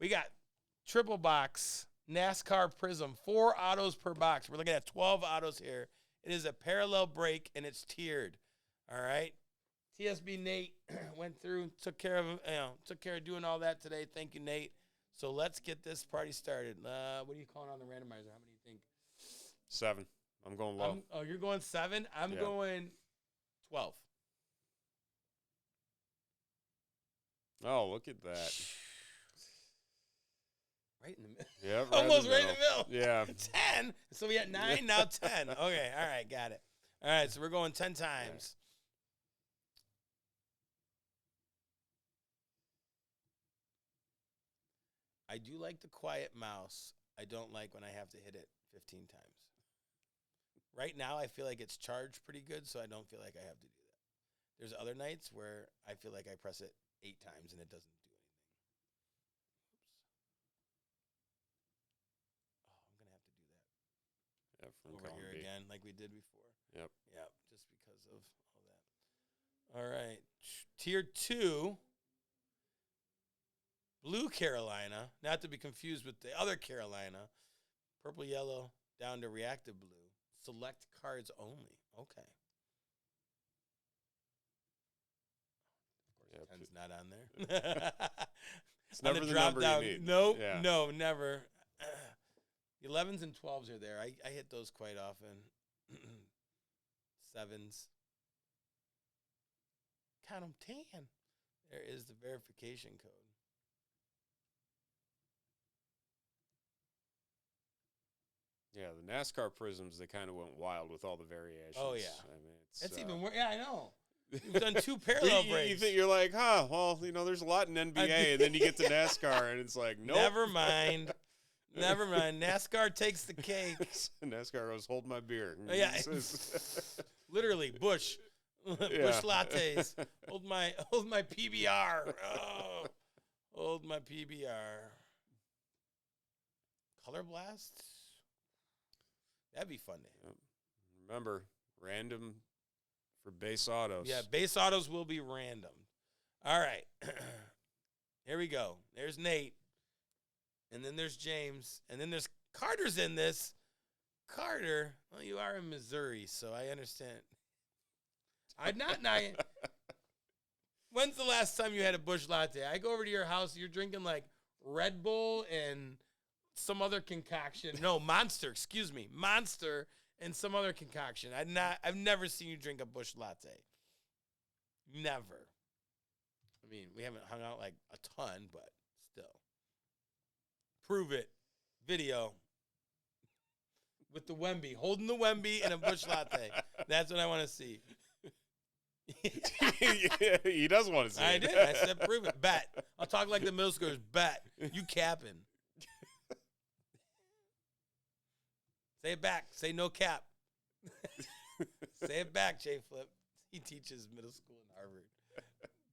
We got triple box NASCAR Prizm, 4 autos per box. We're looking at 12 autos here. It is a parallel break, and it's tiered. All right. TSB Nate went through, took care of doing all that today. Thank you, Nate. So let's get this party started. What are you calling on the randomizer? How many do you think? 7. I'm going low. You're going 7? I'm going 12. Oh, look at that. Right in the middle. Yeah, Almost right in the middle. Yeah. 10. So we had 9, now 10. Okay, all right, got it. All right, so we're going 10 times. I do like the quiet mouse. I don't like when I have to hit it 15 times. Right now, I feel like it's charged pretty good, so I don't feel like I have to do that. There's other nights where I feel like I press it 8 times and it doesn't do anything. Oops. Oh, I'm going to have to do that. Yeah, from over here again like we did before. Yep. Yep, just because of all that. All right. Tier 2. Blue Carolina, not to be confused with the other Carolina. Purple, yellow, down to reactive blue. Select cards only. Okay. Of course, 10's not on there. It's never the number you need. Nope, no, never. 11s and 12s are there. I hit those quite often. 7s. Count them 10. There is the verification code. Yeah, the NASCAR Prizms, they kind of went wild with all the variations. Oh, yeah. I mean, it's even worse. Yeah, I know. We've done 2 parallel breaks. You think you're like, well, there's a lot in NBA, and then you get to NASCAR, and it's like, nope. Never mind. Never mind. NASCAR takes the cake. NASCAR goes, hold my beer. Yeah. Literally, Bush. Bush lattes. Hold my PBR. Oh, hold my PBR. Color Blast? That'd be fun to hit. Remember, random for base autos. Yeah, base autos will be random. All right. Here we go. There's Nate. And then there's James. And then there's Carter's in this. Carter, well, you are in Missouri, so I understand. When's the last time you had a Bush latte? I go over to your house, you're drinking like Red Bull and some other concoction. No, Monster, excuse me. Monster and some other concoction. I've never seen you drink a Bush latte. Never. I mean, we haven't hung out like a ton, but still. Prove it. Video. With the Wemby. Holding the Wemby and a Bush latte. That's what I want to see. Yeah, he does want to see it. I did. I said prove it. Bet. I'll talk like the middle schoolers. Bet. You capping. Say it back. Say no cap. Say it back, Jay Flip. He teaches middle school in Harvard.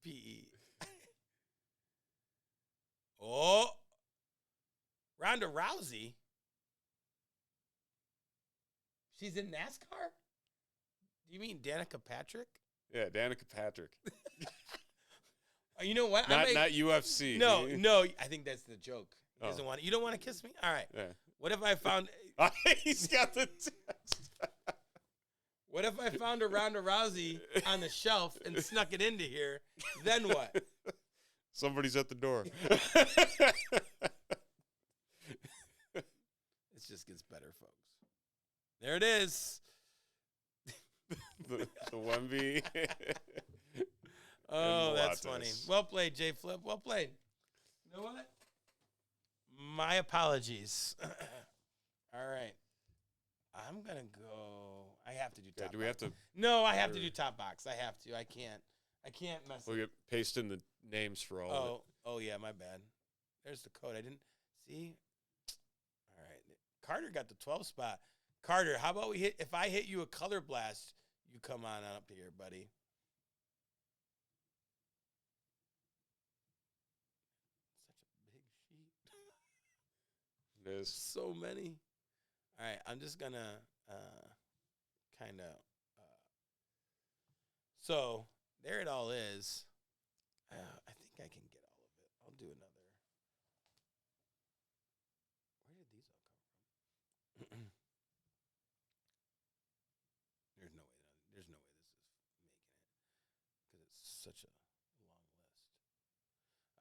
PE. Oh. Ronda Rousey. She's in NASCAR? Do you mean Danica Patrick? Yeah, Danica Patrick. You know what? Not UFC. No. I think that's the joke. He doesn't want. You don't want to kiss me? All right. Yeah. What if I found? He's got the text. What if I found a Ronda Rousey on the shelf and snuck it into here? Then what? Somebody's at the door. It just gets better, folks. There it is. the Wemby. Oh, that's funny. Well played, Jay Flip. Well played. You know what? My apologies. All right. I'm going to go. I have to do top box. Do we have to? No, I have to do top box. I have to. I can't mess We'll paste in the names for all of it. Oh, yeah, my bad. There's the code. I didn't see. All right. Carter got the 12 spot. Carter, how about if I hit you a color blast, you come on up here, buddy. Such a big sheet. It is. So many. All right, I'm just going to kind of. So there it all is. I think I can get all of it. I'll do another. such a long list.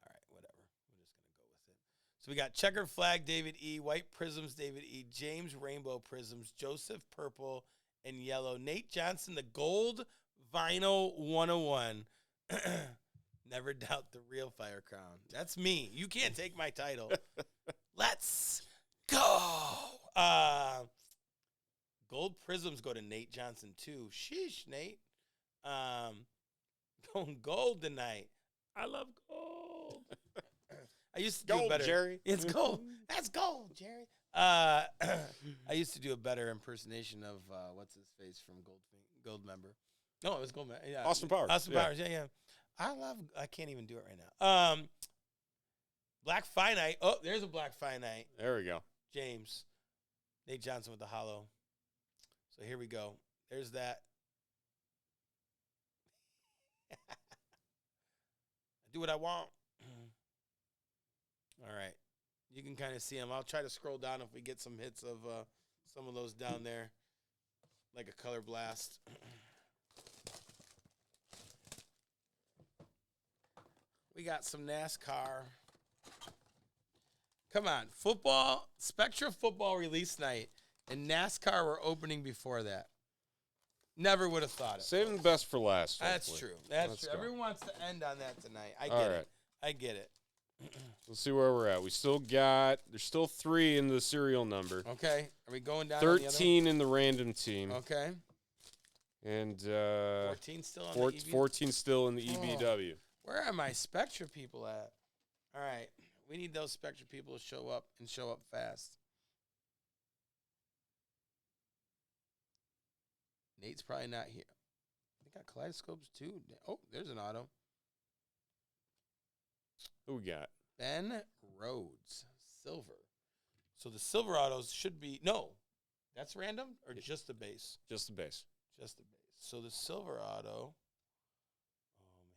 All right, whatever. We're just going to go with it. So we got checkered flag, David E., white prisms, David E., James rainbow prisms, Joseph purple and yellow, Nate Johnson, the gold vinyl 101. Never doubt the real Fire Crown. That's me. You can't take my title. Let's go. Gold prisms go to Nate Johnson, too. Sheesh, Nate. Going gold tonight. I love gold. I used to do Gold, better. Jerry. It's gold. That's gold, Jerry. I used to do a better impersonation of what's his face from Goldmember. No, it was Goldmember. Yeah. Austin Powers. Austin Powers. Yeah. I can't even do it right now. Black Finite. Oh, there's a Black Finite. There we go. James. Nate Johnson with the hollow. So here we go. There's that. I do what I want. All right. You can kind of see them. I'll try to scroll down if we get some hits of some of those down there, like a color blast. We got some NASCAR. Come on. Football, Spectra football release night, and NASCAR were opening before that. Never would have thought it. Saving the best for last. That's hopefully. true. That's Let's true. go. Everyone wants to end on that tonight. I All get right. it. I get it. Let's see where we're at. We still got, there's still 3 in the serial number. Okay. Are we going down on the other 13 in the random team. one? Okay. And 14 still on the EV? 14 still in the Oh. EBW. Where are my Spectra people at? All right. We need those Spectra people to show up and show up fast. Nate's probably not here. They got kaleidoscopes too. Oh, there's an auto. Who we got? Ben Rhodes, silver. So the silver autos should be, no, that's random or just the base? Just the base. Just the base. So the silver auto, oh man,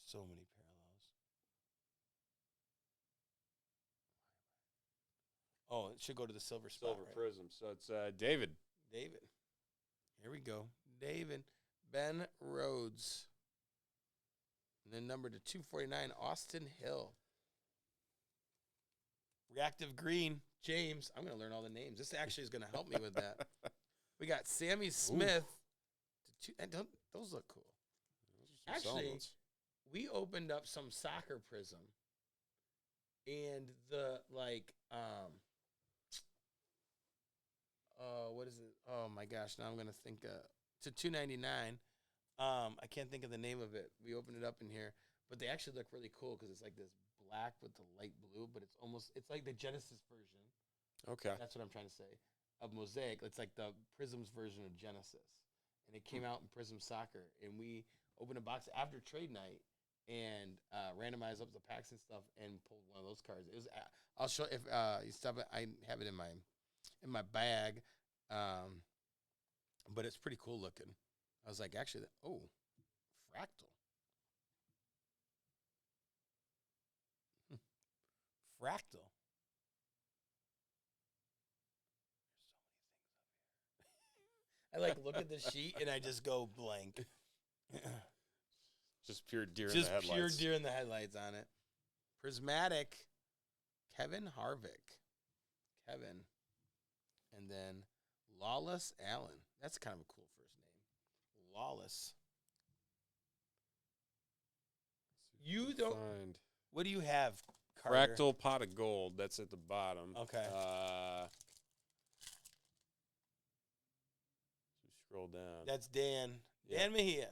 so many parallels. Oh, it should go to the silver spot. Silver right? Prism. So it's David. David. Here we go. David. Ben Rhodes. And then number to 249, Austin Hill. Reactive Green, James. I'm going to learn all the names. This actually is going to help me with that. We got Sammy Smith. Those look cool. Those are some solid Actually, ones. we opened up some soccer prism. And the, what is it? Oh, my gosh. Now I'm going to think to $2.99. I can't think of the name of it. We opened it up in here. But they actually look really cool because it's like this black with the light blue, but it's like the Genesis version. Okay. That's what I'm trying to say. Of Mosaic. It's like the Prism's version of Genesis. And it came out in Prism Soccer. And we opened a box after trade night and randomized up the packs and stuff and pulled one of those cards. It was I'll show if you stop it. I have it in my bag. But it's pretty cool looking. I was like, actually, fractal. Fractal. I look at the sheet and I just go blank. Just pure deer in the Just headlights. pure deer in the headlights on it. Prismatic, Kevin Harvick. Kevin. And then Lawless Allen. That's kind of a cool first name. Lawless. You don't. Find What do you have, Carter? Fractal Pot of Gold. That's at the bottom. Okay. Scroll down. That's Dan. Yeah. Dan Mejia.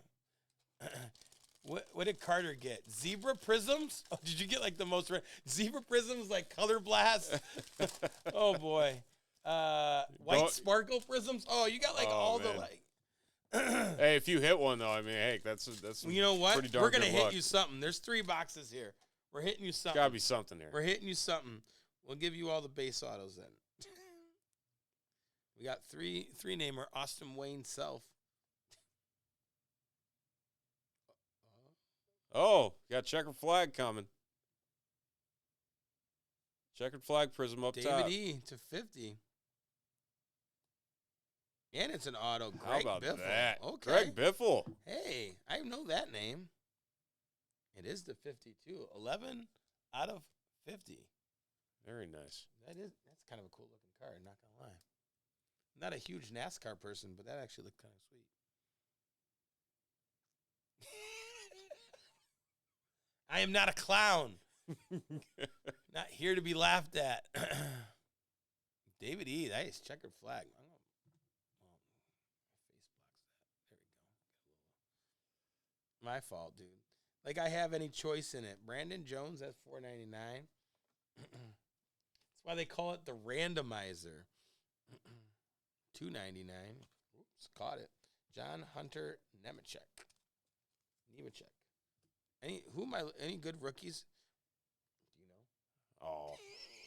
What did Carter get? Zebra prisms? Oh, did you get like the most zebra prisms like color blast? Oh boy. White sparkle prisms? Oh, you got like all man. the like. Hey, if you hit one though, I mean, hey, that's You know what? pretty darn We're gonna good hit luck. you something. There's 3 boxes here. We're hitting you something. Gotta be something here. We're hitting you something. We'll give you all the base autos then. We got three namer Austin Wayne Self. Oh, got checkered flag coming. Checkered flag prism up David top. E to 50. And it's an auto. How Greg about Biffle. that? Okay. Greg Biffle. Hey, I know that name. It is the 52. 11 out of 50. Very nice. That's kind of a cool looking card, not going to lie. Not a huge NASCAR person, but that actually looked kind of sweet. I am not a clown. Not here to be laughed at. David E. Nice. Checkered flag. My face blocks that. There we go. My fault, dude. Like I have any choice in it. Brandon Jones, that's $4.99. That's why they call it the randomizer. $2.99. Oops, caught it. John Hunter Nemechek. Any good rookies? Do you know? Oh,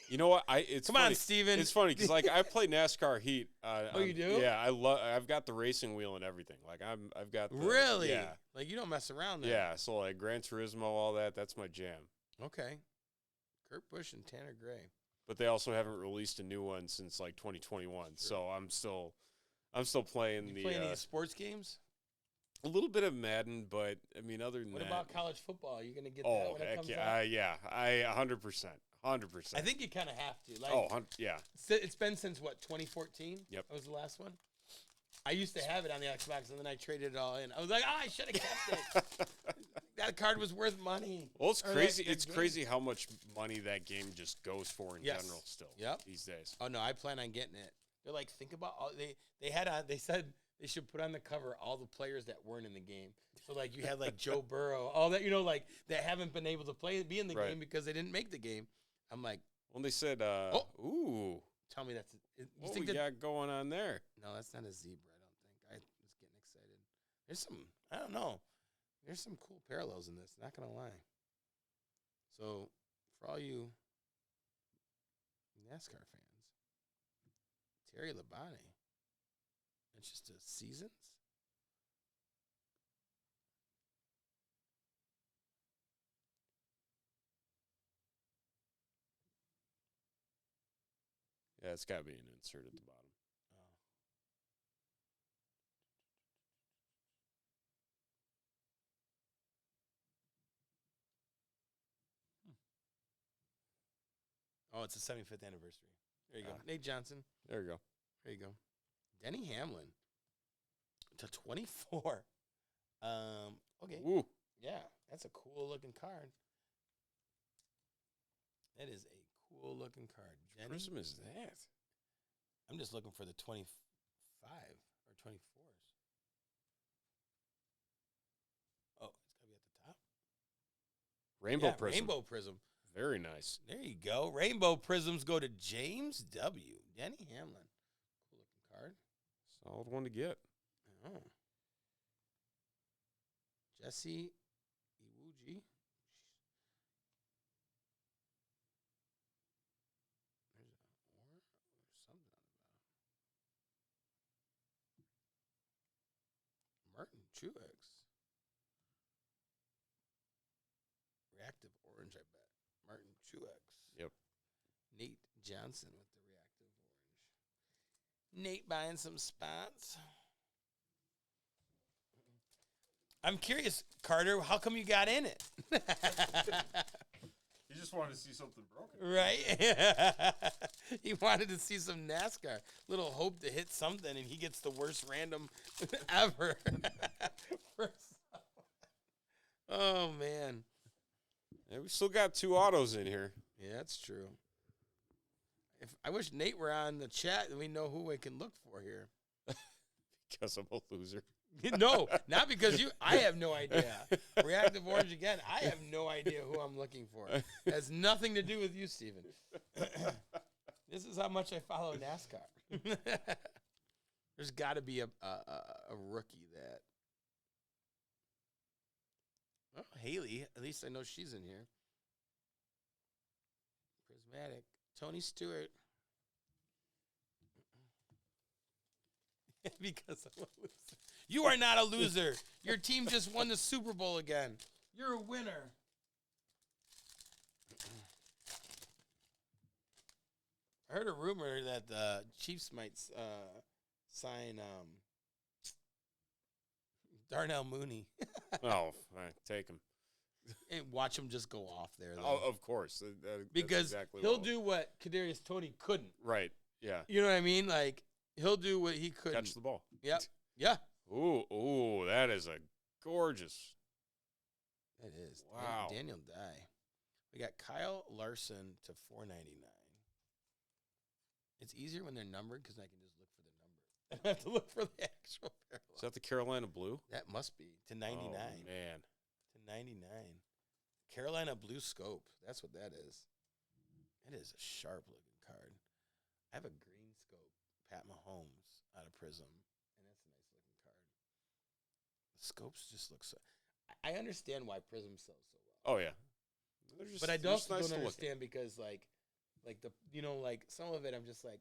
you know what? It's Come funny. on, Steven. It's funny because like I play NASCAR Heat. You do? Yeah, I've got the racing wheel and everything. Like I've got the, really. Yeah. Like you don't mess around there. Yeah. So like Gran Turismo, all that. That's my jam. Okay. Kurt Busch and Tanner Gray. But they also haven't released a new one since like 2021. Sure. So I'm still playing you play any sports games? A little bit of Madden, but I mean, other than what that. What about college football? Are you going to get that when it comes out? Yeah, I 100%. I think you kind of have to. Like, yeah. It's been since, what, 2014? Yep. That was the last one? I used to have it on the Xbox, and then I traded it all in. I was like, I should have kept it. That card was worth money. Well, it's crazy. It's crazy how much money that game just goes for in general still these days. Oh, no, I plan on getting it. They're like, think about all they said they should put on the cover all the players that weren't in the game. So like you had like Joe Burrow, all that, like that haven't been able to be in the game because they didn't make the game. I'm like, well, they said, ooh, tell me that's what we got going on there? No, that's not a zebra. I don't think. I was getting excited. There's some, I don't know. There's some cool parallels in this. Not gonna lie. So for all you NASCAR fans, Terry Labonte. It's just a seasons. Yeah, it's got to be an insert at the bottom. Oh, it's the 75th anniversary. There you go. Nate Johnson. There you go. There you go. Denny Hamlin to 24. Okay. Ooh. Yeah, that's a cool looking card. That is a cool looking card. What Prizm is that? I'm just looking for the 25 or 24s. Oh, it's got to be at the top. Rainbow Prizm. Rainbow Prizm. Very nice. There you go. Rainbow Prisms go to James W. Denny Hamlin. Cool looking card. Solid one to get. Oh. Jesse Iwuji. There's something on the bottom. Martin Truex. Reactive orange, I bet. Martin Truex. Yep. Nate Johnson with the reactive orange. Nate buying some spots. I'm curious, Carter, how come you got in it? He just wanted to see something broken. Right? He wanted to see some NASCAR. Little hope to hit something, and he gets the worst random ever. Oh, man. Yeah, we still got 2 autos in here. Yeah, that's true. I wish Nate were on the chat and we know who we can look for here. Because I'm a loser. No, not because I have no idea. Reactive orange again. I have no idea who I'm looking for. It has nothing to do with you, Steven. This is how much I follow NASCAR. There's got to be a rookie that. Oh, Haley. At least I know she's in here. Prismatic. Tony Stewart. Because I'm a loser. You are not a loser. Your team just won the Super Bowl again. You're a winner. I heard a rumor that the Chiefs might sign Darnell Mooney. Oh, all right, take him. And watch him just go off there, though. Oh, of course. Because exactly he'll do what Kadarius Toney couldn't. Right. Yeah. You know what I mean? Like, he'll do what he couldn't. Catch the ball. Yep. Yeah. Ooh, that is a gorgeous. It is. Wow. Daniel Dye. We got Kyle Larson to $4.99. It's easier when they're numbered because I can just look for the number. I don't have to look for the actual parallel. Is that the Carolina Blue? That must be to 99. Oh, man. To 99. Carolina Blue Scope. That's what that is. It is a sharp looking card. I have a green scope, Pat Mahomes out of Prizm, and that's a nice looking card. The scopes just look so. I understand why Prizm sells so well. Oh, yeah. But I also don't understand because like the like some of it I'm just like,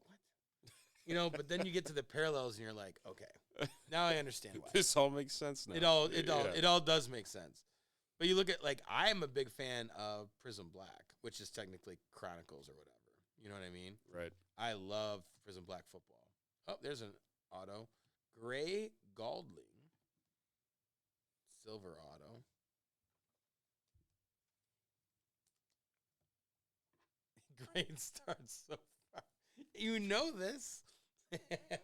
what? But then you get to the parallels and you're like, okay, now I understand why. This all makes sense now. It all does make sense. But you look at like I'm a big fan of Prizm Black, which is technically Chronicles or whatever. You know what I mean? Right. I love Prizm Black football. Oh, there's an auto. Gray Galdling. Silver auto. Great start so far. You know this.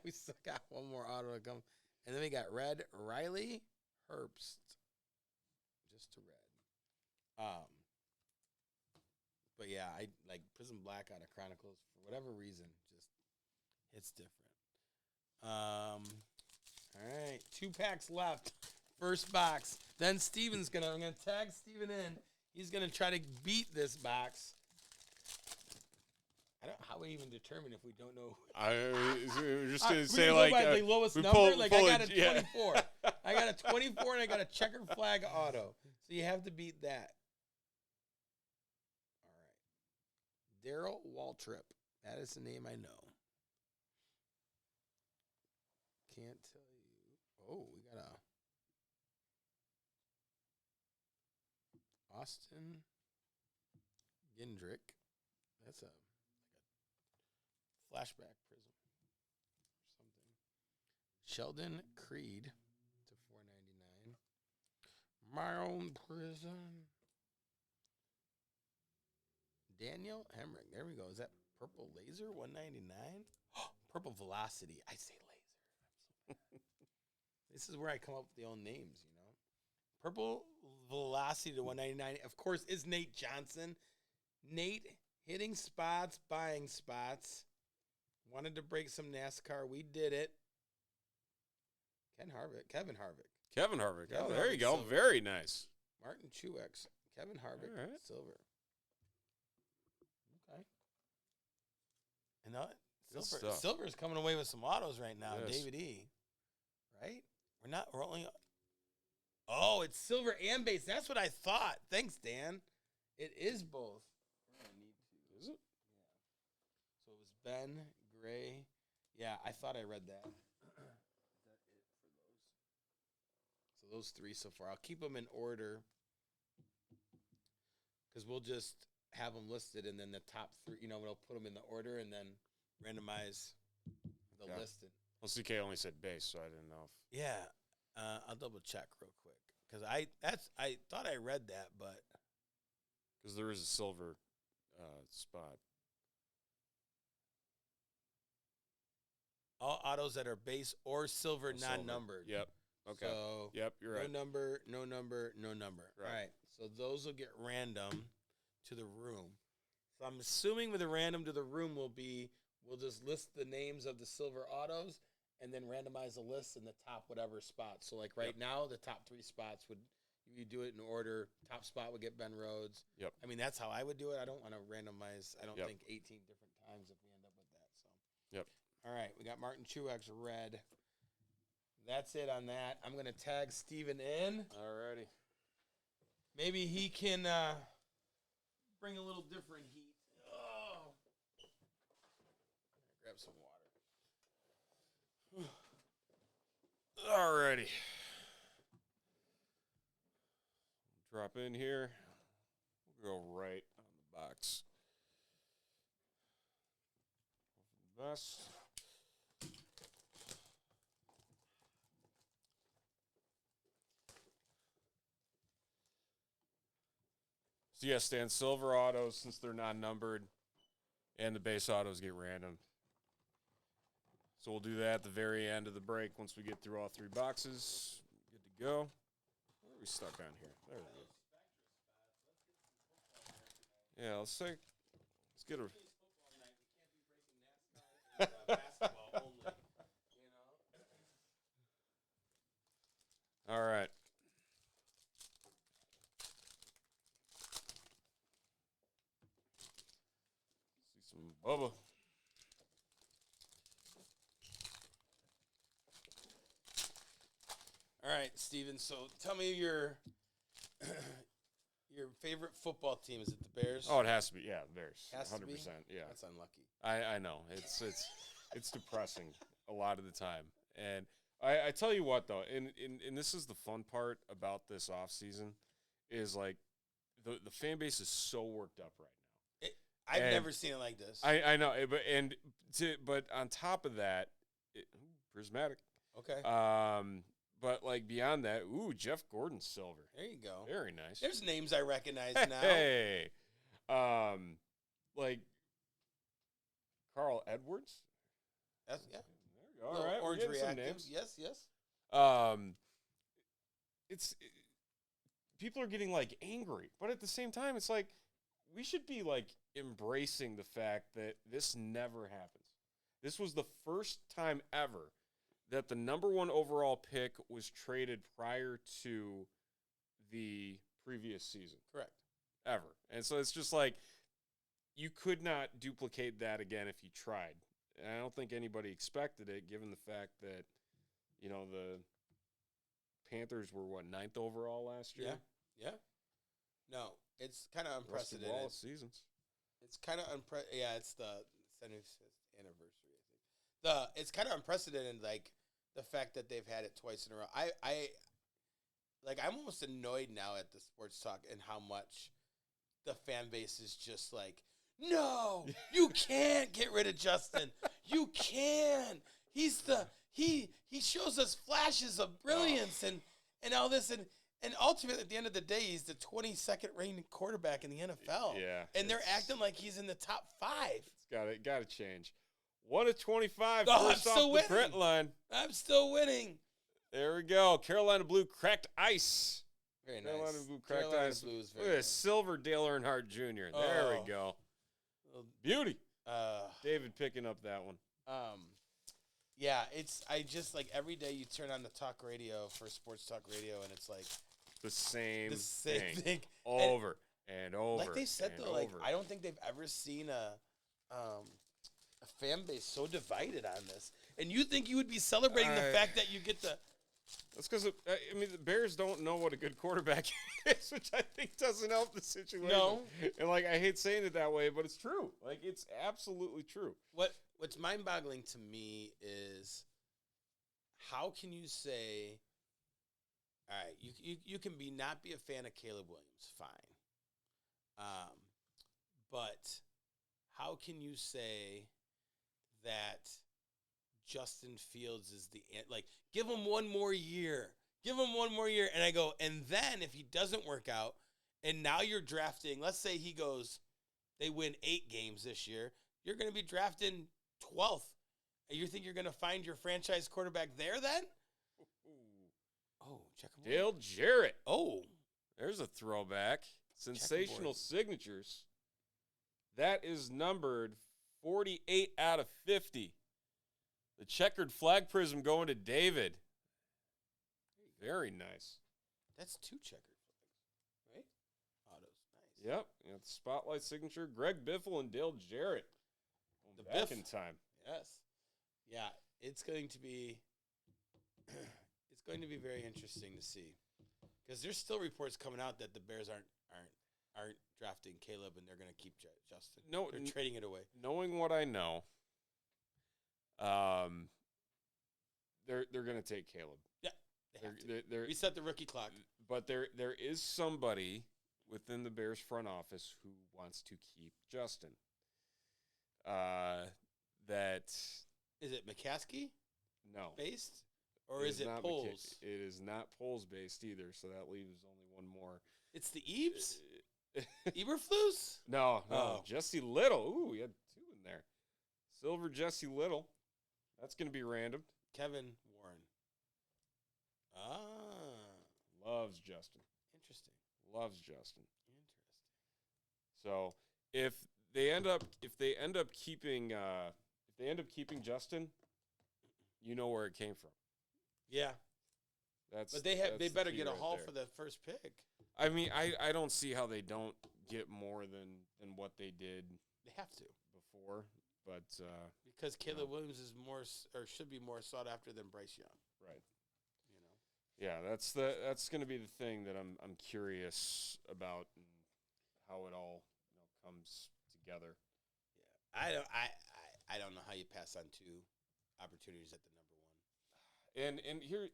We still got one more auto to come. And then we got red Riley Herbst. Just to red. But yeah, I like Prizm Black out of Chronicles for whatever reason. Just it's different. All right, 2 packs left. First box. Then I'm gonna tag Steven in. He's gonna try to beat this box. How we even determine if we don't know? I was just gonna say like the lowest number. I got a 24. I got a 24 and I got a checkered flag auto. So you have to beat that. All right, Daryl Waltrip. That is the name I know. Can't tell you. Oh, we got a Austin Gendrick. That's a flashback Prizm or something. Sheldon Creed to $4.99. My own Prizm. Daniel Hemrick. There we go. Is that Purple Laser? $1.99. Purple Velocity. I say laser. This is where I come up with the own names, Purple Velocity to $1.99. Of course, is Nate Johnson. Nate hitting spots, buying spots. Wanted to break some NASCAR. We did it. Kevin Harvick. Oh, there you go. Silver. Very nice. Martin Truex. Kevin Harvick. Right. Silver. Okay. And Silver's coming away with some autos right now. Yes. David E. Right? We're only. Oh, it's silver and base. That's what I thought. Thanks, Dan. It is both. Is it? Yeah. So it was Ben. Gray. Yeah, I thought I read that. Is that it for those? So those 3 so far. I'll keep them in order because we'll just have them listed and then the top 3, we'll put them in the order and then randomize the listed. Well, CK only said base, so I didn't know if. Yeah, I'll double check real quick because I thought I read that, but because there is a silver spot. All autos that are base or silver, non-numbered. Yep. Okay. So yep, you're right. No number, no number, no number. Right. All right. So those will get random to the room. So I'm assuming with the random to the room we'll just list the names of the silver autos and then randomize the list in the top whatever spots. So like now, the top 3 spots you do it in order. Top spot would get Ben Rhodes. Yep. I mean, that's how I would do it. I don't want to randomize. I don't think 18 different times if we end up with that. So. Yep. All right, we got Martin Truex red. That's it on that. I'm going to tag Steven in. Alrighty. Maybe he can bring a little different heat. Oh. Grab some water. Alrighty. Drop in here. We'll go right on the box. Best. So, yeah, Stan, silver autos, since they're non-numbered, and the base autos get random. So we'll do that at the very end of the break once we get through all 3 boxes. Good to go. Where are we stuck on here? There we go. Yeah, let's get a... Basketball only, All right. See some Bubba. All right, Steven. So tell me your favorite football team. Is it the Bears? Oh, it has to be. Yeah, Bears. Has 100%. to be? Yeah. That's unlucky. I know. It's depressing a lot of the time. And I tell you what, though, and this is the fun part about this offseason, is like the fan base is so worked up right now. I've never seen it like this. I know, but on top of that, prismatic. Okay. But like beyond that, Jeff Gordon silver. There you go. Very nice. There's names I recognize now. Hey, like Carl Edwards. That's yeah. There you go. All right, Orange reactive. Names. Yes. It's people are getting like angry, but at the same time, it's like we should be like embracing the fact that this never happens. This was the first time ever that the number 1 overall pick was traded prior to the previous season. Correct. Ever. And so it's just like you could not duplicate that again if you tried. And I don't think anybody expected it, given the fact that, the Panthers were, 9th overall last year? Yeah. No, it's kind of unprecedented. Wallace seasons. It's kind of Yeah, it's the 75th anniversary, I think. It's kind of unprecedented, like the fact that they've had it twice in a row. I'm almost annoyed now at the sports talk and how much the fan base is just like, no, you can't get rid of Justin. You can. He shows us flashes of brilliance and all this and ultimately at the end of the day he's the 22nd ranked quarterback in the NFL. Yeah. And they're acting like he's in the top 5. It's got to change. 1 of 25 Oh, first I'm off still the print winning. line. I'm still winning. There we go. Carolina Blue cracked ice. Very nice. Carolina Blue cracked Carolina ice. Blue is Look very at nice. this silver Dale Earnhardt Jr. There we go. Beauty. David picking up that one. Yeah, I just like every day you turn on the talk radio for sports talk radio and it's like The same thing. Over and over. Like they said though, over. like I don't think they've ever seen a fan base so divided on this. And you think you would be celebrating the fact that you get the That's because, the Bears don't know what a good quarterback is, which I think doesn't help the situation. No. And, I hate saying it that way, but it's true. It's absolutely true. What's mind-boggling to me is how can you say, all right, you can not be a fan of Caleb Williams, fine. But how can you say that Justin Fields is give him one more year. Give him one more year. And I go, and then if he doesn't work out, and now you're drafting, let's say they win 8 games this year, you're going to be drafting 12th. And you think you're going to find your franchise quarterback there then? Oh, check him out. Dale Jarrett. Oh. There's a throwback. Sensational signatures. That is numbered 48 out of 50. The checkered flag prism going to David. Very nice. That's 2 checkered flags, right? Autos, nice. Yep. The spotlight signature, Greg Biffle and Dale Jarrett. Back in time. Yes. Yeah, it's going to be very interesting to see. Because there's still reports coming out that the Bears aren't drafting Caleb and they're going to keep Justin. No, they're trading it away. Knowing what I know, they're going to take Caleb. Yeah, they reset the rookie clock. But there is somebody within the Bears front office who wants to keep Justin. That is it McCaskey? No, based, or is it Poles? It is not Poles based either. So that leaves only one more. It's the Eves. Eberflus? No, Oh. Jesse Little. Ooh, we had 2 in there. Silver Jesse Little. That's going to be random. Kevin Warren. Ah. Loves Justin. Interesting. Loves Justin. Interesting. So if they end up keeping Justin, you know where it came from. Yeah. That's But they better key get a right haul there. for the first pick. I mean, I don't see how they don't get more than what they did They have to. before, but Because Caleb Williams is should be more sought after than Bryce Young. right. You know. Yeah, that's going to be the thing that I'm curious about and how it all comes together. Yeah. I don't know how you pass on 2 opportunities at the number 1. And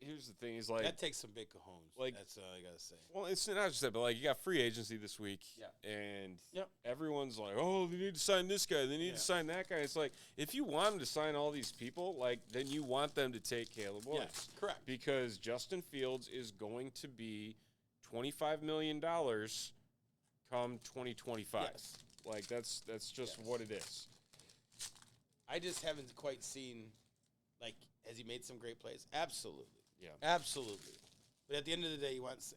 here's the thing is like That takes some big cojones. Like- That's all I gotta say. well, it's not just that, but like you got free agency this week, and everyone's like, oh, they need to sign this guy, they need to sign that guy. It's like if you want them to sign all these people, like then you want them to take Caleb Williams, Yes, correct. because Justin Fields is going to be $25 million come 2025. Yes. Like that's just what it is. I just haven't quite seen, like, has he made some great plays? Absolutely. Yeah. Absolutely. But at the end of the day, he wants,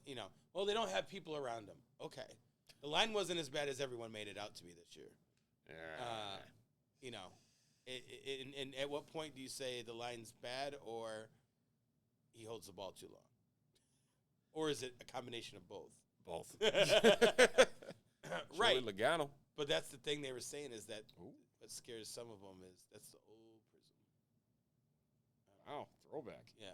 well, they don't have people around him. Okay. The line wasn't as bad as everyone made it out to be this year. And at what point do you say the line's bad or he holds the ball too long? Or is it a combination of both? Both. Right. Joey Logano. But that's the thing they were saying is that what scares some of them is that's the old Prizm. Wow, throwback. Yeah.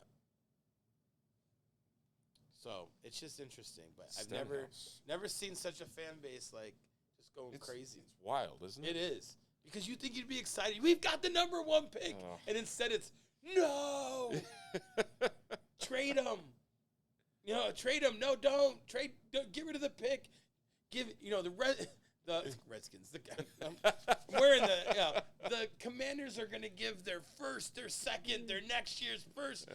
So it's just interesting, but I've Stenhouse. never seen such a fan base like just going crazy. It's wild, isn't it? It is because you think you'd be excited. We've got the number 1 pick, and instead it's no. Trade him. Trade him. No, don't trade. Don't, get rid of the pick. Give the Redskins. I'm wearing the Commanders are going to give their first, their second, their next year's first.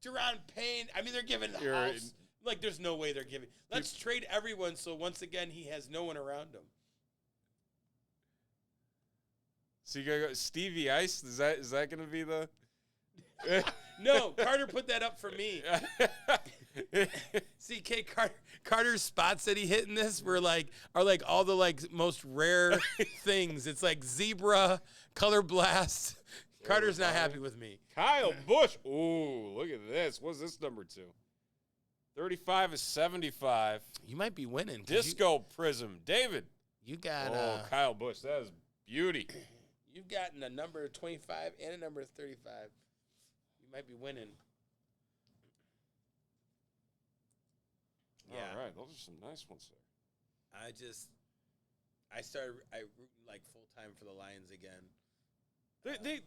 Deron Payne. I mean, they're giving the house. Like, there's no way they're giving. Let's trade everyone so once again he has no one around him. So you gotta go Stevie Ice. Is that gonna be the? No, Carter put that up for me. CK Carter's spots that he hit in this are like all the most rare things. It's like zebra, color blast. Carter's not happy with me. Kyle Busch. Ooh, look at this. What's this number 2? 35 is 75. You might be winning. Disco Prizm. David. You got Kyle Busch. That is beauty. You've gotten a number 25 and a number 35. You might be winning. Yeah. All right, those are some nice ones there. I started rooting full time for the Lions again.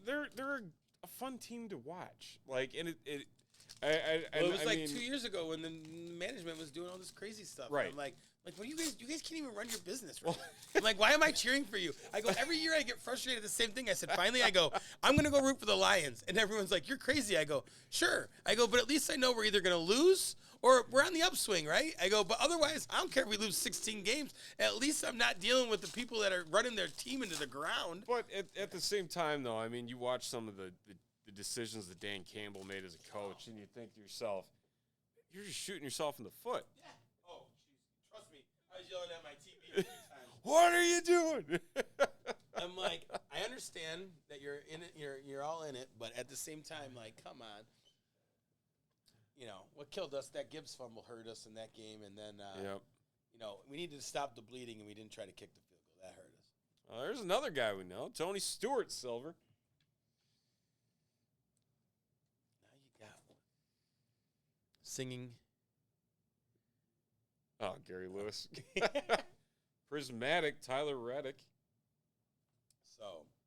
They're a fun team to watch. Like, and it was 2 years ago when the management was doing all this crazy stuff. Right. And I'm like, what you guys can't even run your business right. I'm like, why am I cheering for you? I go, every year I get frustrated at the same thing. I said, finally, I'm going to go root for the Lions. And everyone's like, you're crazy. I go, sure. I go, but at least I know we're either going to lose or we're on the upswing, right? I go, but otherwise, I don't care if we lose 16 games. At least I'm not dealing with the people that are running their team into the ground. But at the same time, though, I mean, you watch some of the decisions that Dan Campbell made as a coach, and you think to yourself, you're just shooting yourself in the foot. Yeah. Oh, jeez. Trust me. I was yelling at my TV every time. What are you doing? I'm like, I understand that you're in it, you're all in it, but at the same time, come on. What killed us, that Gibbs fumble hurt us in that game, and then, we needed to stop the bleeding, and we didn't try to kick the field goal. That hurt us. There's another guy we know, Tony Stewart, silver. Now you got one. Singing. Oh, Gary Lewis. Prismatic, Tyler Reddick. So,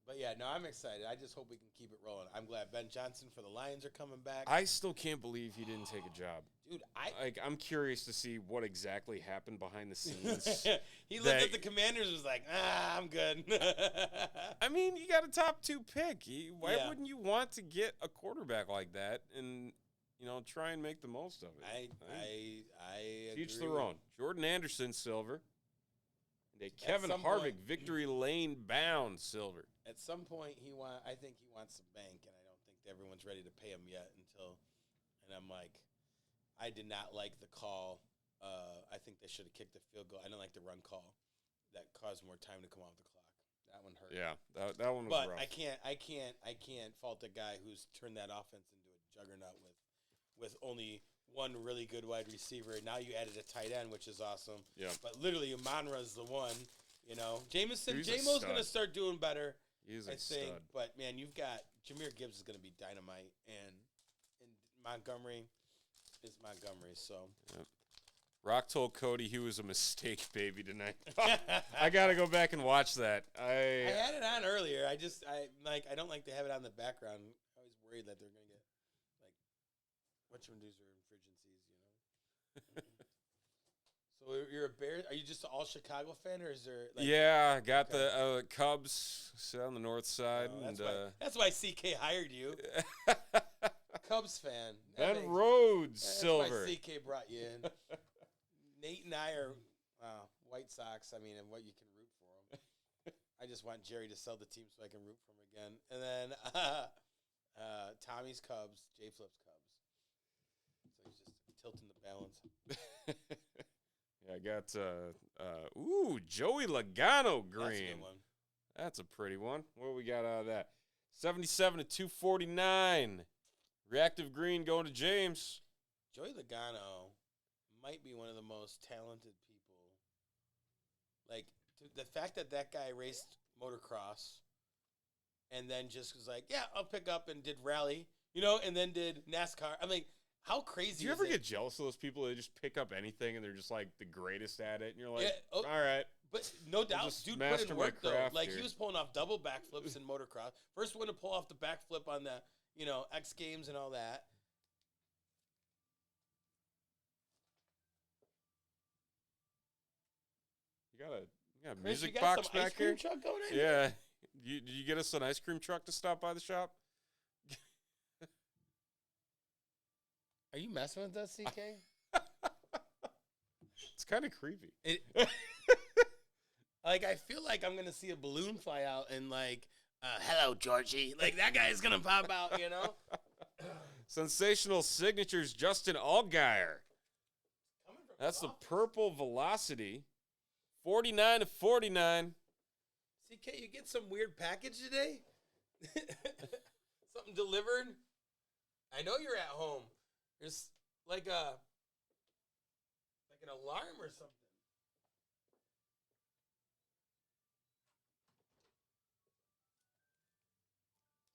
but yeah, no, I'm excited. I just hope we can keep it rolling. I'm glad Ben Johnson for the Lions are coming back. I still can't believe he didn't take a job. Dude, I'm curious to see what exactly happened behind the scenes. He looked at the Commanders and was like, I'm good. I mean, you got a top 2 pick. Why wouldn't you want to get a quarterback like that and, try and make the most of it? I Teach agree their own. Jordan Anderson, silver. Kevin some Harvick, point- victory lane bound, silver. At some point, I think he wants some bank, and I don't think everyone's ready to pay him yet until. And I'm like, I did not like the call. I think they should have kicked the field goal. I didn't like the run call that caused more time to come off the clock. That one hurt. Yeah, that one was But rough. I can't fault the guy who's turned that offense into a juggernaut with only one really good wide receiver. Now you added a tight end, which is awesome. Yeah. But literally, Monra's the one. You know, Jameson. He's a J-Mo's stud. going to start doing better. He's I a think. stud. But man, you've got Jahmyr Gibbs is going to be dynamite, and Montgomery is Montgomery. So. Yep. Rock told Cody he was a mistake baby tonight. I got to go back and watch that. I had it on earlier. I don't like to have it on the background. I was worried that they're going to get like whatchamadies or infringencies, you know. So you're a Bears. Are you just an all Chicago fan, or is there? Like, yeah, got the Cubs sit on the north side. That's why CK hired you. Cubs fan. Ben Rhodes, that's silver. why CK brought you in. Nate and I are White Sox. I mean, and what you can root for them. I just want Jerry to sell the team so I can root for him again. And then Tommy's Cubs, Jay Flip's Cubs. So he's just tilting the balance. Yeah, I got Joey Logano green. That's a good one. That's a pretty one. What we got out of that? 77 to 249. Reactive green going to James. Joey Logano might be one of the most talented people. Like, the fact that guy raced motocross and then just was like, yeah, I'll pick up and did rally, you know, and then did NASCAR. I mean, how crazy Do you ever get jealous of those people that just pick up anything and they're just like the greatest at it? And you're like, all right. But no doubt, just dude master put in my work, though. craft Like, here. he was pulling off double backflips in motocross. First one to pull off the backflip on the, you know, X Games and all that. You got a Chris, music you got box some back ice cream here? truck going in? Yeah. Did you get us an ice cream truck to stop by the shop? Are you messing with us, CK? It's kind of creepy. Like, I feel like I'm going to see a balloon fly out and, like, hello, Georgie. Like, that guy is going to pop out, you know? Sensational signatures, Justin Allgaier. That's the purple velocity. 49 to 49. CK, you get some weird package today? Something delivered? I know you're at home. There's like an alarm or something.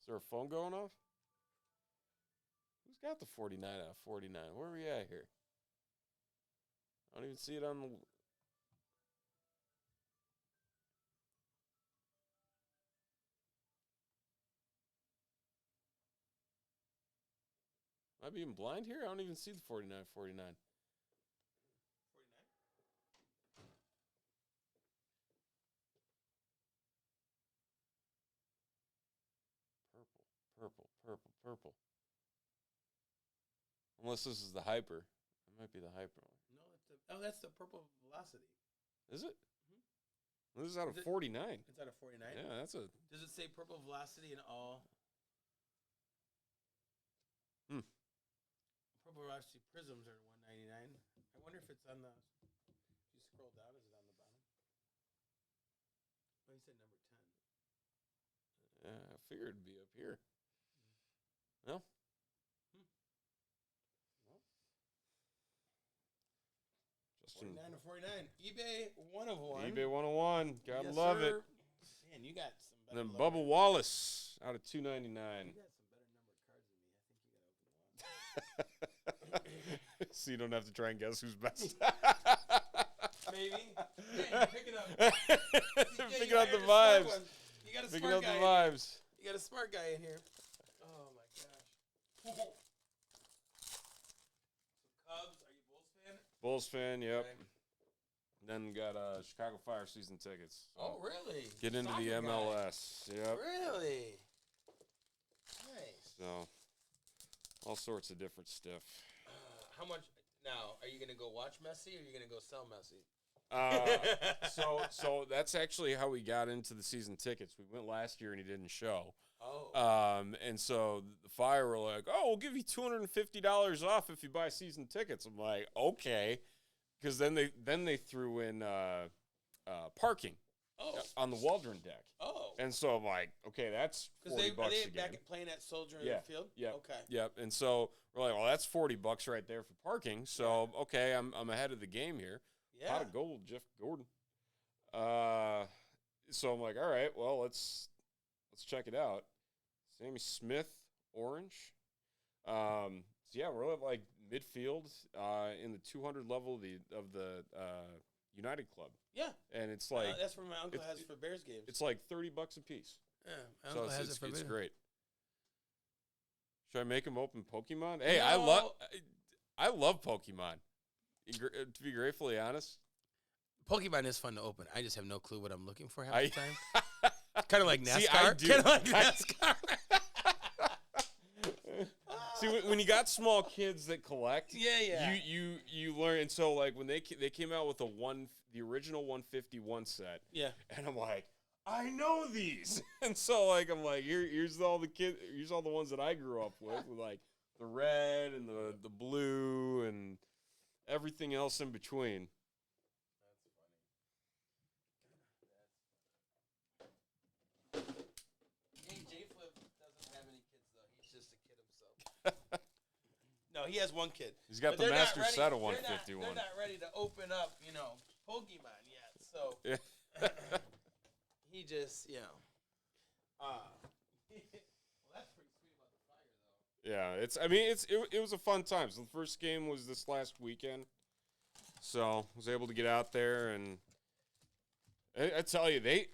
Is there a phone going off? Who's got the 49 out of 49? Where are we at here? I don't even see it on the... Am I being blind here? I don't even see the 49 49. 49? Purple. Unless this is the hyper. It might be the hyper one. No, that's the purple velocity. Is it? Mhm. Well, this is out of 49. It's out of 49? Yeah, that's a... Does it say purple velocity in all? Purple velocity prisms are $199. I wonder if it's on the... If you scroll down, is it on the bottom? Oh, you said number 10. Yeah, I figured it'd be up here. No? Justin, 49 to 49. eBay 1 of 1. eBay 101. Gotta Yes, love sir. it. Man, you got some And better then luck. Bubba Wallace out of 299. You got some better numbered cards than me. I think you got to open one. So you don't have to try and guess who's best. Maybe. Yeah, pick it up. Picking out the vibes. You got a Picking smart out the guy. vibes. You got a smart guy in here. Oh my gosh. Cubs, are you Bulls fan? Bulls fan, yep. Okay. Then got Chicago Fire season tickets. So Oh really? get into the Soccer guy. MLS. Yep. Really? Nice. So all sorts of different stuff. How much now? Are you gonna go watch Messi or are you gonna go sell Messi? So that's actually how we got into the season tickets. We went last year and he didn't show. Oh. And so the Fire were like, "Oh, we'll give you $250 off if you buy season tickets." I'm like, "Okay," because then they threw in parking on the Waldron deck. Oh. And so I'm like, "Okay, that's $40 are they again." back at playing at Soldier Field? Yeah. Okay. Yep. And so we're like, "Well, that's $40 right there for parking." So okay, I'm ahead of the game here. Yeah. Pot of gold, Jeff Gordon. So I'm like, all right, well, let's check it out. Sammy Smith, orange. So yeah, we're at like midfield in the 200 level of the United Club. Yeah. And it's like that's where my uncle has for Bears games. It's like $30 a piece. Yeah, my uncle has it for it's Bears. great. Should I make him open Pokemon? Hey, No. I love Pokemon. To be gratefully honest. Pokemon is fun to open. I just have no clue what I'm looking for half the time. Kind of like NASCAR. See, I do. Kind of like NASCAR. See, when you got small kids that collect, yeah, you learn. And so, like when they came out with the original 151 set, and I'm like, I know these, and so like I'm like, here's all the ones that I grew up with like the red and the blue and everything else in between. No, he has one kid. He's got the master set of 151. They're not ready to open up, Pokemon yet. So he just, well, that's pretty sweet about the Fire, though. Yeah, it was a fun time. So the first game was this last weekend. So I was able to get out there, and I tell you, the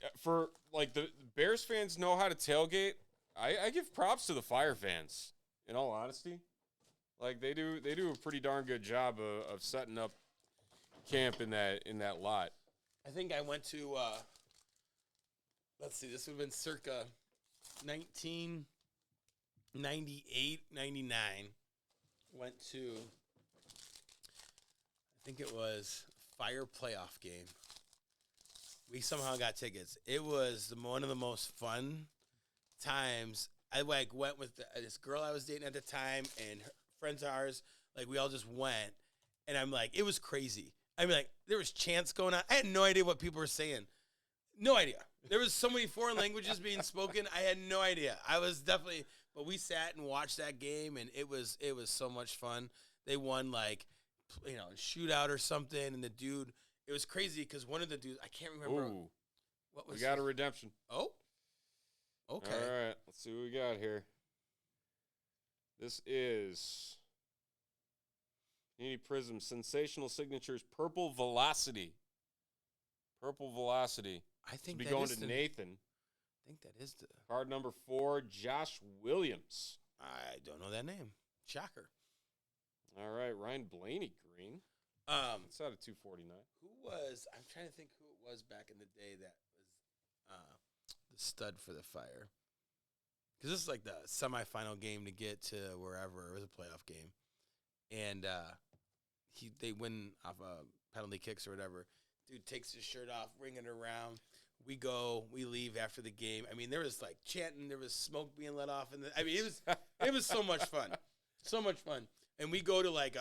Bears fans know how to tailgate. I give props to the Fire fans, in all honesty. Like they do a pretty darn good job of setting up camp in that lot. I think I went to let's see, this would have been circa 1998, 99. Went to, I think it was Fire playoff game. We somehow got tickets. It was one of the most fun times. I went with this girl I was dating at the time and her friends of ours. Like we all just went, and I'm like, it was crazy. I mean, like there was chants going on. I had no idea what people were saying. No idea. There was so many foreign languages being spoken. I had no idea. I was definitely, but we sat and watched that game, and it was so much fun. They won like, a shootout or something, and the dude, it was crazy because one of the dudes, I can't remember. Ooh, what was we got a redemption. Oh, okay. All right, let's see what we got here. This is Panini Prizm Sensational Signatures Purple Velocity. Purple Velocity. I think be that going is to Nathan. I think that is the card number 4, Josh Williams. I don't know that name. Shocker. All right, Ryan Blaney green. It's out of 249. I'm trying to think who it was back in the day that was the stud for the Fire. Because this is like the semifinal game to get to wherever. It was a playoff game. And they win off penalty kicks or whatever. Dude takes his shirt off, ringing around. We leave after the game. I mean, there was like chanting. There was smoke being let off. It was so much fun. So much fun. And we go to like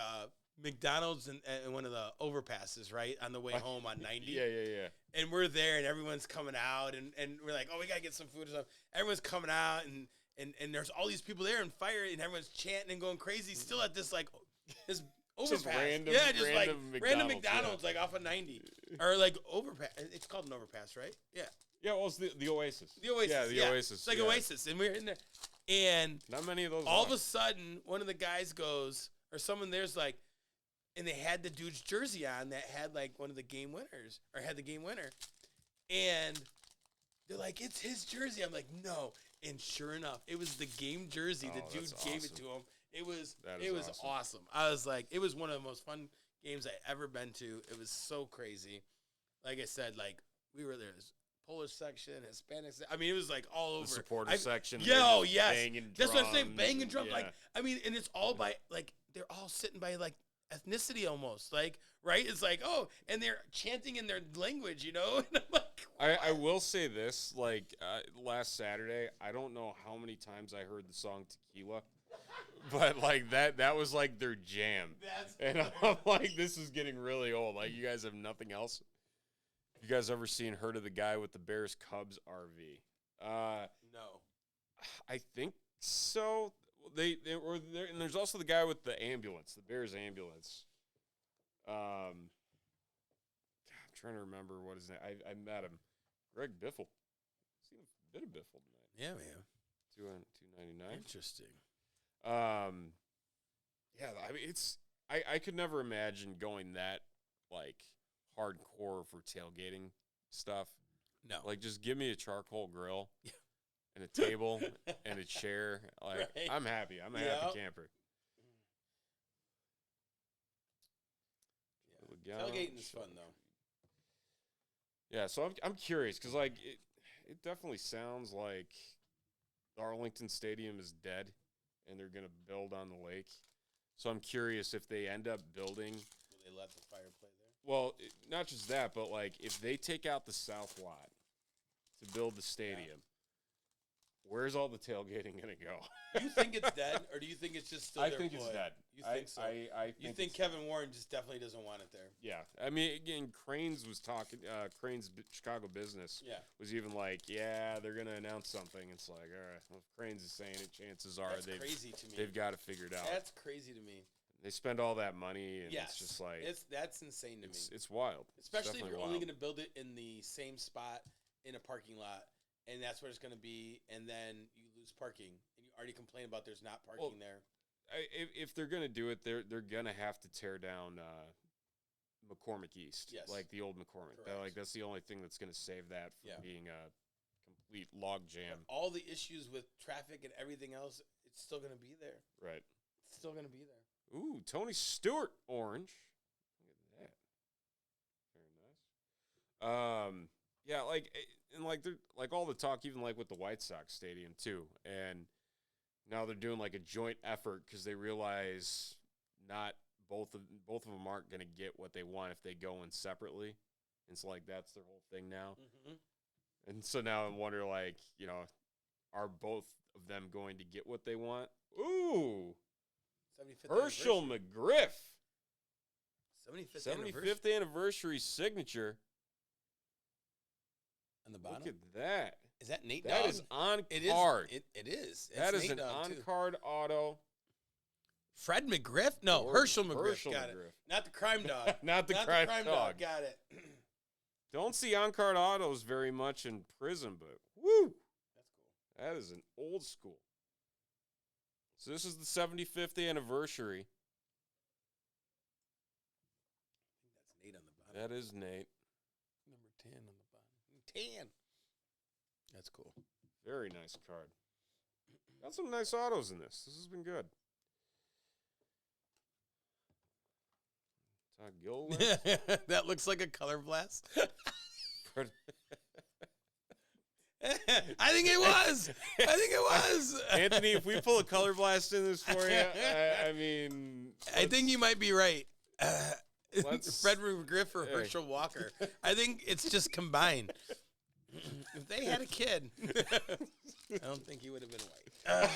McDonald's and one of the overpasses, right, on the way home on 90. Yeah. And we're there, and everyone's coming out, and we're like, oh, we got to get some food or something. Everyone's coming out, and there's all these people there and Fire, and everyone's chanting and going crazy still at this, like, this overpass. Random McDonald's, like, off of 90. Or, like, overpass. It's called an overpass, right? Yeah. Yeah, well, it's the Oasis. The Oasis. Yeah, the Oasis. It's like Oasis, and we're in there. And not many of those. All of a sudden, one of the guys goes, or someone there's like, and they had the dude's jersey on that had like one of the game winners, or had the game winner. And they're like, it's his jersey. I'm like, no. And sure enough, it was the game jersey. The dude gave it to him. It was awesome. I was like, it was one of the most fun games I ever been to. It was so crazy. Like I said, like we were there. Polish section, Hispanic section. I mean, it was like all over. The supporter section. Yo, yes. Banging That's drums, what I'm saying. Banging drums. yeah. Like, I mean, and it's all by, like, they're all sitting by, like, ethnicity almost. Like, right? It's like, oh, and they're chanting in their language, you know? And I'm like, I will say this, like, last Saturday, I don't know how many times I heard the song Tequila, but, like, that was, like, their jam. And I'm like, this is getting really old. Like, you guys have nothing else? You guys ever heard of the guy with the Bears Cubs RV? No. I think so. They were there, and there's also the guy with the ambulance, the Bears ambulance. I'm trying to remember what his name. I met him, Greg Biffle. Seen a bit of Biffle tonight. Yeah, man. $2.99. Interesting. Yeah, I mean I could never imagine going that like hardcore for tailgating stuff. No. Like, just give me a charcoal grill. Yeah. And a table and a chair. Like, right. I'm happy. I'm a happy camper. Yeah. Tailgating is fun, though. Yeah, so I'm curious because, like, it definitely sounds like the Arlington Stadium is dead and they're going to build on the lake. So I'm curious if they end up building. Will they let the fire play there? Well, not just that, but, like, if they take out the south lot to build the stadium, where's all the tailgating going to go? You think it's dead, or do you think it's just still there? I think it's dead. You think so? You think Kevin Warren just definitely doesn't want it there? Yeah. I mean, again, Cranes was talking, Cranes Chicago Business was even like, yeah, they're going to announce something. It's like, all right, well, if Cranes is saying it, chances are crazy to me. They've got it figured out. That's crazy to me. They spend all that money, and it's just like... That's insane to me. It's wild. Especially if you're only going to build it in the same spot in a parking lot. And that's where it's going to be, and then you lose parking, and you already complain about there's not parking there. If they're going to do it, they're going to have to tear down McCormick East, like the old McCormick. That's the only thing that's going to save that from being a complete log jam. But all the issues with traffic and everything else, it's still going to be there. Right. It's still going to be there. Ooh, Tony Stewart orange. Look at that. Very nice. Yeah, like all the talk, even like with the White Sox stadium too, and now they're doing like a joint effort because they realize not both of them aren't going to get what they want if they go in separately, and so like that's their whole thing now. Mm-hmm. And so now I wonder, like, you know, are both of them going to get what they want? Ooh, 75th Herschel McGriff, 75th anniversary signature. On the bottom? Look at that. Is that Nate That Dogg? is on card. It is. That is an on-card auto. Fred McGriff? No, Herschel McGriff. Got it. Not the crime dog. Not the crime dog. Got it. Don't see on-card autos very much in Prizm, but woo! That's cool. That is an old school. So this is the 75th anniversary. I think that's Nate on the bottom. That is Nate. Number 10 on the bottom. 10. That's cool. Very nice card. Got some nice autos in this. This has been good. Todd Gilliland. That looks like a color blast. I think it was. Anthony, if we pull a color blast in this for you, I mean... I think you might be right. Fred McGriff or Herschel Walker. I think it's just combined. If they had a kid, I don't think he would have been white.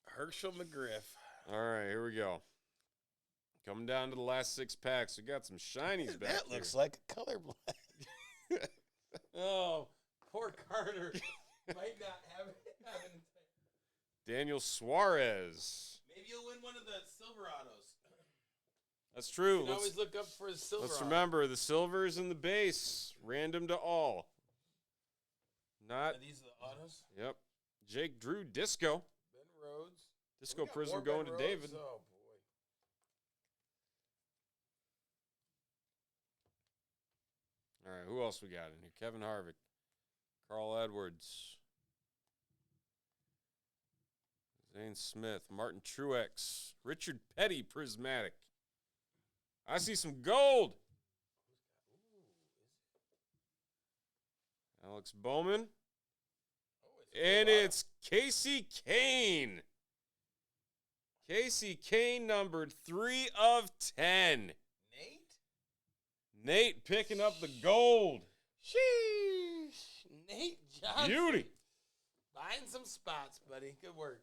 Herschel McGriff. All right, here we go. Coming down to the last 6 packs. We got some shinies back That looks like a color blast. Oh, poor Carter. Might not have it. Daniel Suarez. Maybe you'll win one of the Silverados. That's true. You can always look up for his Silverado. Let's remember, the silver is in the base. Random to all. Not. These are the autos? Yep. Jake Drew, Disco. Ben Rhodes. Disco Prizm going to David. Oh, boy. All right, who else we got in here? Kevin Harvick. Carl Edwards. Zane Smith. Martin Truex. Richard Petty, Prismatic. I see some gold. Alex Bowman. And it's Casey Kane. Casey Kane numbered 3 of 10. Nate picking up the gold. Sheesh. Nate Johnson. Beauty. Buying some spots, buddy. Good work.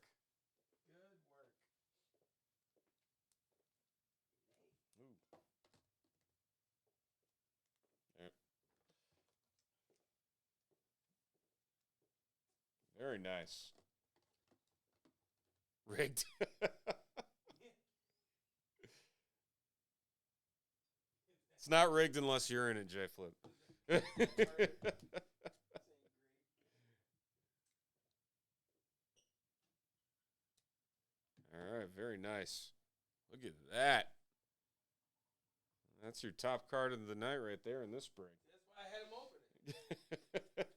Yep. Very nice. Rigged. It's not rigged unless you're in it, J Flip. All right, very nice. Look at that. That's your top card of the night right there in this break. That's why I had him open it.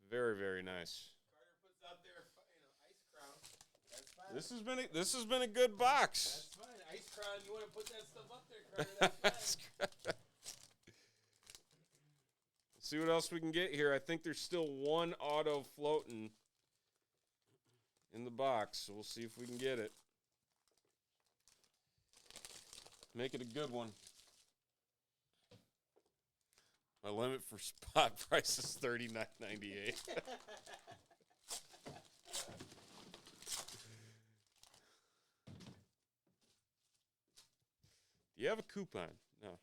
Very, very nice. Carter puts out there, Ice Crown. That's fine. This has been a good box. That's fine. Ice Crown, you want to put that stuff up there, Carter? That's fine. See what else we can get here. I think there's still one auto floating in the box, so we'll see if we can get it. Make it a good one. My limit for spot price is $39.98. Do you have a coupon? No.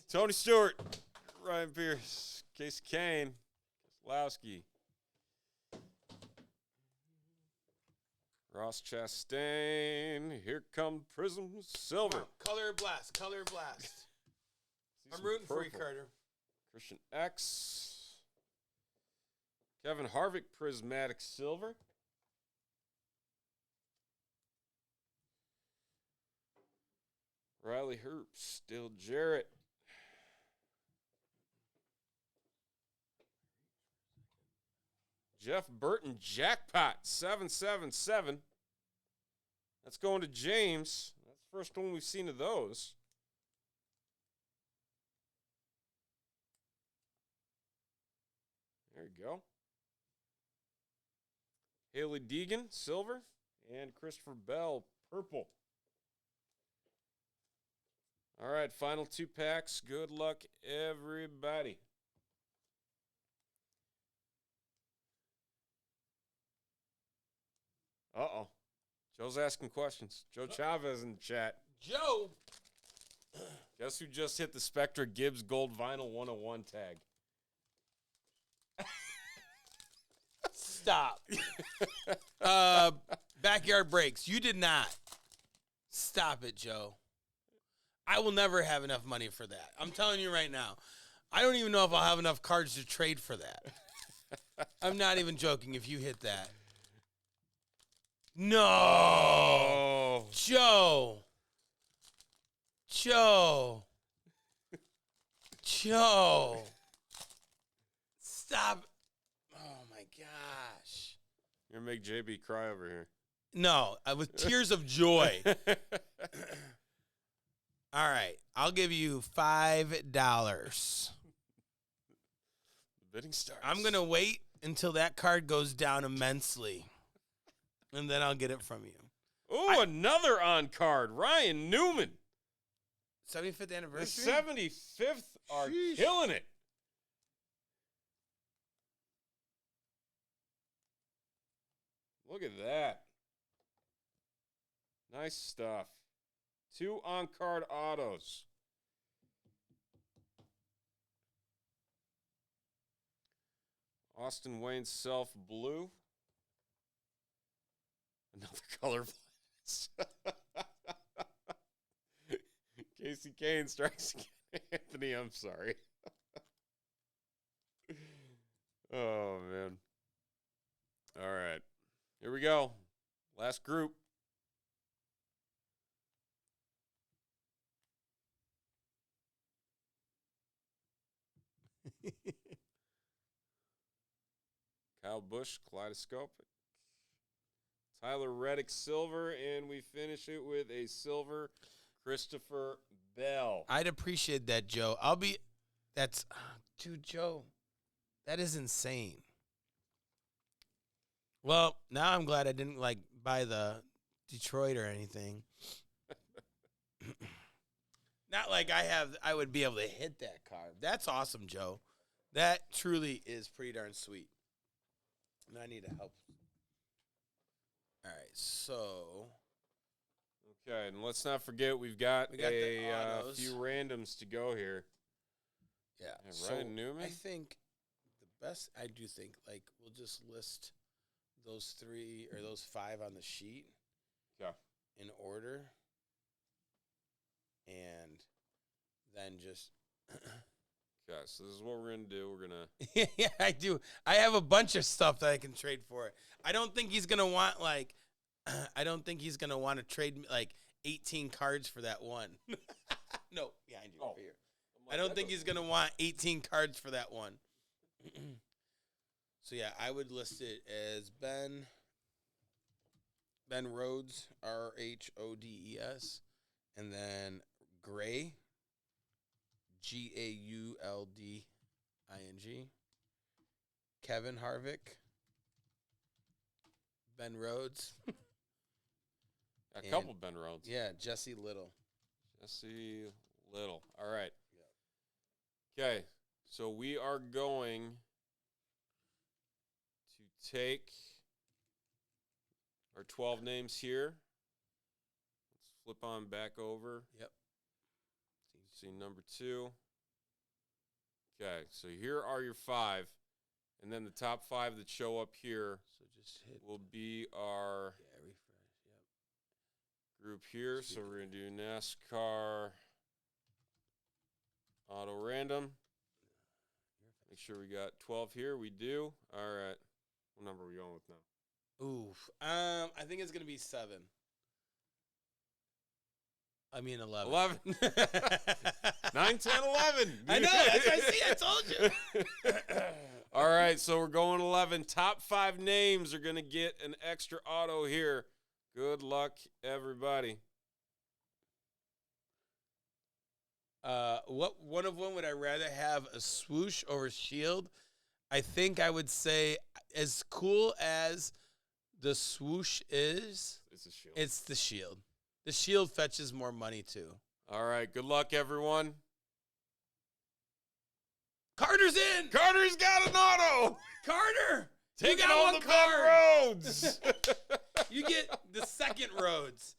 Tony Stewart, Ryan Pierce, Casey Kane, Keselowski, Ross Chastain. Here come Prizm Silver. Color blast. Color blast. I'm rooting for you, Carter. Christian X. Kevin Harvick, Prismatic Silver. Riley Herbst, Dale Jarrett. Jeff Burton, Jackpot, 777. That's going to James. That's the first one we've seen of those. There you go. Haley Deegan, silver. And Christopher Bell, purple. All right, final 2 packs. Good luck, everybody. Uh-oh. Joe's asking questions. Joe Chavez in the chat. Joe. Guess who just hit the Spectra Gibbs Gold Vinyl 101 tag? Stop. Backyard breaks. You did not. Stop it, Joe. I will never have enough money for that. I'm telling you right now. I don't even know if I'll have enough cards to trade for that. I'm not even joking if you hit that. No. Oh. Joe. Stop. Oh, my gosh. You're going to make JB cry over here. No, with tears of joy. All right, I'll give you $5. The bidding starts. I'm going to wait until that card goes down immensely, and then I'll get it from you. Ooh, another on card. Ryan Newman. 75th The anniversary? 75th are Sheesh. killing it. Look at that. Nice stuff. 2 on-card autos. Austin Wayne Self Blue. Another color blast. Casey Kane strikes again. Anthony, I'm sorry. Oh, man. All right. Here we go. Last group. Kyle Busch, Kaleidoscopic. Tyler Reddick, silver. And we finish it with a silver Christopher Bell. I'd appreciate that, Joe. Dude, Joe, that is insane. Well, now I'm glad I didn't, by the Detroit or anything. Not like I would be able to hit that card. That's awesome, Joe. That truly is pretty darn sweet. And I need to help. All right, so. Okay, and let's not forget we got a few randoms to go here. Yeah. So Ryan Newman? I think the best, I do think, like, we'll just list those 3 or those 5 on the sheet. Yeah. In order. And then just. Okay, so this is what we're going to do. We're going to. Yeah, I do. I have a bunch of stuff that I can trade for it. I don't think he's going to want, like, I don't think he's going to want to trade, like, 18 cards for that one. No, behind you over here. I don't think he's going to want 18 cards for that one. So, yeah, I would list it as Ben Rhodes, Rhodes, and then Gray, Gaulding, Kevin Harvick, Ben Rhodes. A couple Ben Rhodes. Yeah, Jesse Little. All right. Okay, so we are going to take our 12 names here. Let's flip on back over. Yep. See number 2. Okay, so here are your 5. And then the top 5 that show up here will be our refresh. Yep. Group here. So we're going to do NASCAR Auto Random. Make sure we got 12 here. We do. All right. What number are we going with now? Oof. I think it's going to be 7. I mean 11. 11. 9, 10, 11. I know. That's what I see. I told you. All right. So we're going 11. Top 5 names are going to get an extra auto here. Good luck, everybody. What one of them would I rather have, a swoosh or a shield? I think I would say, as cool as the swoosh is, It's a shield. it's the shield. The shield fetches more money too. All right. Good luck, everyone. Carter's in. Carter's got an auto. Carter, Taking got all one the card. Ben Rhodes. You get the second Rhodes.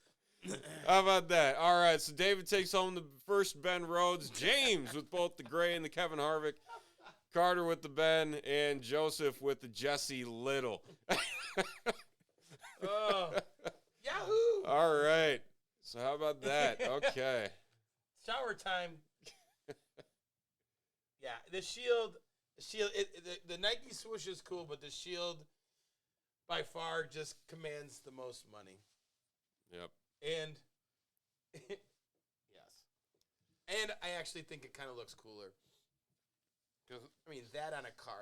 How about that? All right, so David takes home the first Ben Rhodes. James with both the Gray and the Kevin Harvick. Carter with the Ben, and Joseph with the Jesse Little. Oh, Yahoo! All right. So how about that? Okay. Shower time. Yeah, the shield. The Nike swoosh is cool, but the shield, by far, just commands the most money. Yep. And yes, and I actually think it kind of looks cooler. Because I mean, that on a card.